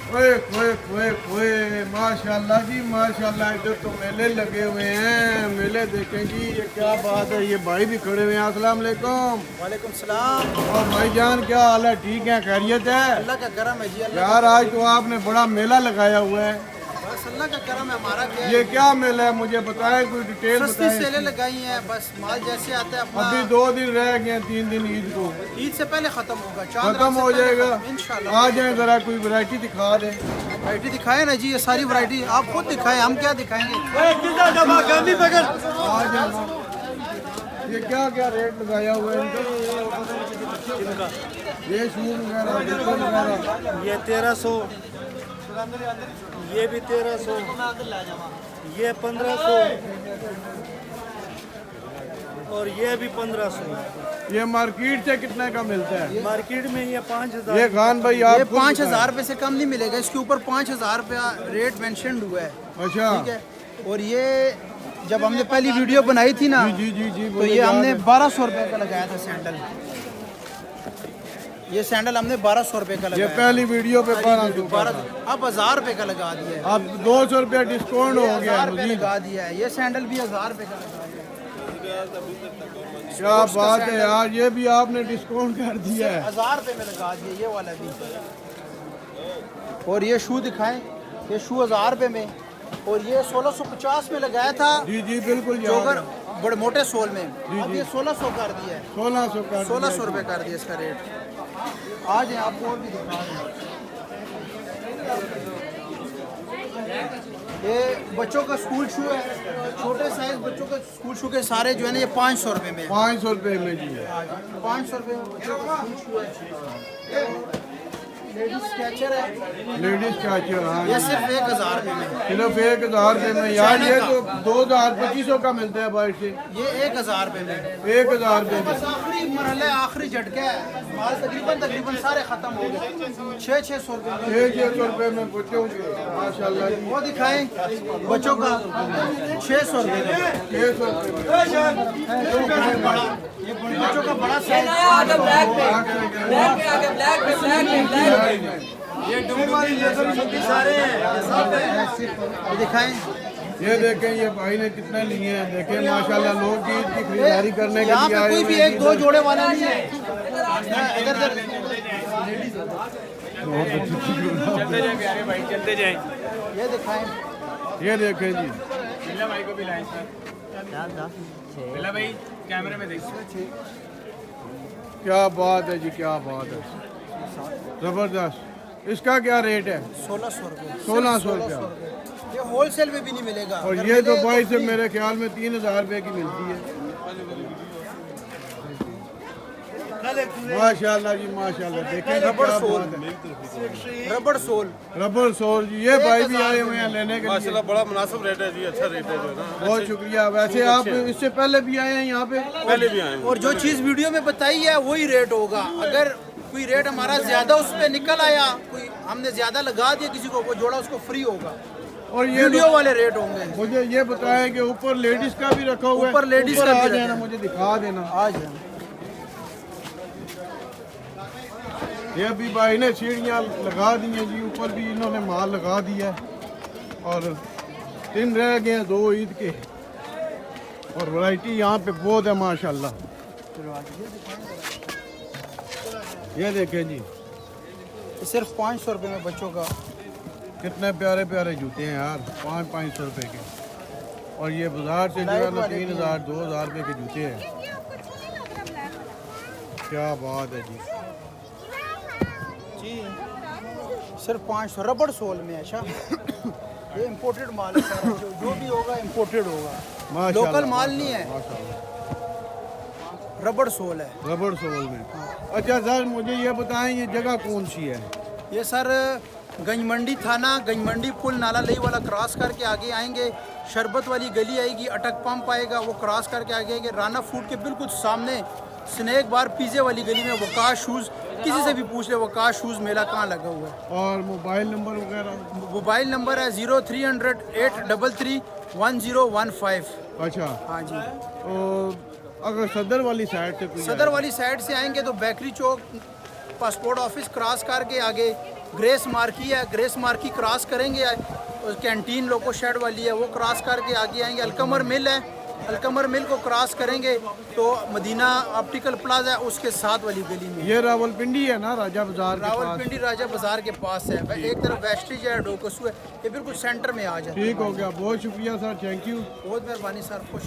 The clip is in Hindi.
ओए ओए ओए ओए माशाल्लाह जी माशाल्लाह, इधर तो मेले लगे हुए हैं। मेले देखें जी, ये क्या बात है। ये भाई भी खड़े हुए हैं। अस्सलाम वालेकुम। वालेकुम सलाम। और भाईजान क्या हाल है? ठीक है, खैरियत है? अल्लाह का करम है जी। यार आज तो आपने बड़ा मेला लगाया हुआ है। बस अल्लाह का करम है। हमारा क्या ये क्या मेला है, मुझे बताएं, कोई डिटेल सस्ती बताएं। सेलें लगाई हैं, बस माल जैसे आता है अपना। अभी 2 दिन रह गए हैं, 3 दिन ईद को। ईद से पहले खत्म होगा, खत्म हो जाएगा इंशाल्लाह। आ जाए, जरा कोई वैरायटी दिखा दें। वैरायटी दिखाए ना जी, ये सारी वैरायटी आप खुद दिखाएं, हम क्या दिखाएंगे। आ जाए। ये क्या क्या रेट लगाया हुआ है इनका? ये शूज वगैरह, जूते वगैरह। ये 1300, ये भी 1300, ये 1500 और ये भी 1500। ये मार्केट से कितने का मिलता है? मार्केट में ये 5000। ये खान भाई आप ये खुद 5000 रुपये से कम नहीं मिलेगा, इसके ऊपर 5000 रुपया रेट मेंशन हुआ है। अच्छा, ठीक है। और ये जब हमने पहली वीडियो बनाई थी ना, जी जी जी, तो ये हमने 1200 रुपये का लगाया था सैंडल। ये सैंडल हमने 1200 रुपये का ये लगाया। पहली वीडियो पे 1200। अब 1000 रुपये का लगा दिया है। अब 200 रुपया डिस्काउंट हो गया 1000 रुपये है। लगा दिया है। ये सैंडल भी 1000 रुपये का लगा दिया क्या बात है यार, ये भी आपने डिस्काउंट कर दिया है। 1000 रुपये में लगा दिया ये वाला भी। और ये शू दिखाएं, ये शू 1000 रुपये में, और ये 1650 में लगाया था। जी जी बिल्कुल यार। जोगर बड़े मोटे सोल में, अब ये 1600 कर दिया है। 1600 का 1600 रुपये कर दिया इसका रेट। आज हैं आपको और भी दिखा दें। ये बच्चों का स्कूल शू है, छोटे साइज बच्चों का स्कूल शू के सारे जो है ना, ये 500 रुपये में। 500 रुपये में जी। 500 रुपये में बच्चों का स्कूल शू है। लेडीज कैचर है, लेडीज का हाँ ये जी। सिर्फ 1000 रुपये में। सिर्फ 1000 रुपये में यार, ये तो 2500 का मिलता है बाहर से। ये 1000 रुपये में। 1000 रुपये में। बस आखिरी मरहला, आखिरी झटका है। माल तकरीबन सारे खत्म हो गए। 600 रुपये में। 600 रुपये में बच्चों के माशाल्लाह जी। वो दिखाएं बच्चों का 600 रुपये में। 600 रुपये में। ये बच्चों का बड़ा साइज। ये दिखाएं। ये देखें, ये भाई ने कितने लिए हैं। देखें माशाल्लाह, लोग ईद की खरीदारी करने के यहाँ लिए पे आए कोई भी हुए हैं। एक दो जोड़े वाला नहीं है। इधर चलते जाए प्यारे भाई, चलते जाए। ये दिखाएं। ये देखें जी। बिल्ला भाई को भी लाएं सर। बिल्ला भाई कैमरे में देखिए। क्या बात है जी, क्या बात है, जबरदस्त। इसका क्या रेट है? 1600 रुपये। 1600 रुपया। ये होलसेल में भी नहीं मिलेगा। और अगर ये तो मिले भाई से मेरे ख्याल में 3000 रुपये की मिलती है। माशाल्लाह जी माशाल्लाह। देखें रबड़ क्या सोल। बात है। रबड़ सोल। रबर सोल जी, ये भाई भी आए हुए हैं लेने के लिए। माशाल्लाह बड़ा मुनासिब रेट है जी, अच्छा रेट है जो है ना। बहुत शुक्रिया। वैसे आप इससे पहले भी आए हैं यहाँ पे? पहले भी आए हैं। और जो चीज़ वीडियो में बताई है वही रेट होगा। अगर कोई रेट हमारा ज्यादा उस पर निकल आया, कोई हमने ज्यादा लगा दिया किसी को, वो जोड़ा उसको फ्री होगा। और ये वीडियो वाले रेट होंगे। मुझे ये बताया कि ऊपर लेडीज का भी रखा हुआ है। ऊपर लेडीज ऊपर का आ भी जाना, रखा मुझे दिखा देना। आज है। ये अभी भाई ने सीढ़ियाँ लगा दी हैं जी, ऊपर भी इन्होंने माल लगा दिया है। और 3 रह गए हैं 2 ईद के। और वैरायटी यहाँ पे बहुत है माशाल्लाह। ये देखें जी, ये सिर्फ 500 रुपये में बच्चों का। कितने प्यारे प्यारे जूते हैं यार, 500 रुपये के। और ये बाजार से जो है ना 3000 2000 रुपये के जूते हैं। क्या बात है जी। जी सिर्फ 500 रबड़ सोल में है। अच्छा ये इम्पोर्टेड माल है सारा। जो भी होगा इम्पोर्टेड होगा, माशाल्लाह, लोकल माल नहीं है। माशाल्लाह। रबड़ सोल है। रबड़ सोल में। अच्छा सर, मुझे ये बताएं, ये जगह कौन सी है? ये सर गंजमंडी थाना, गंजमंडी पुल नाला लई वाला क्रॉस करके आगे आएंगे, शरबत वाली गली आएगी, अटक पंप आएगा, वो क्रॉस करके आगे आएंगे, राना फूड के बिल्कुल सामने स्नैक बार पिज़्ज़े वाली गली में वकाश शूज़। किसी से भी पूछ ले वकाश शूज़ मेला कहाँ लगा हुआ है। और मोबाइल नंबर वगैरह? मोबाइल नंबर है 0300 833 1015। अच्छा, हाँ जी। तो अगर सदर वाली साइड से कोई सदर वाली साइड से आएंगे तो बेकरी चौक, पासपोर्ट ऑफिस क्रॉस करके आगे ग्रेस मार्की है, ग्रेस मार्की क्रॉस करेंगे, कैंटीन लोको शेड वाली है वो क्रॉस करके आगे आएंगे। अलकमर मिल है, अलकमर मिल को क्रॉस करेंगे तो मदीना ऑप्टिकल प्लाजा है उसके साथ वाली गली में। ये रावलपिंडी है ना, राजा बाजार के पास। रावलपिंडी राजा बाजार के पास है, एक तरफ वेस्टिज है, डोकसू है, ये बिल्कुल सेंटर में आ जाए। ठीक हो गया, बहुत शुक्रिया सर, थैंक यू। बहुत मेहरबानी सर, खुश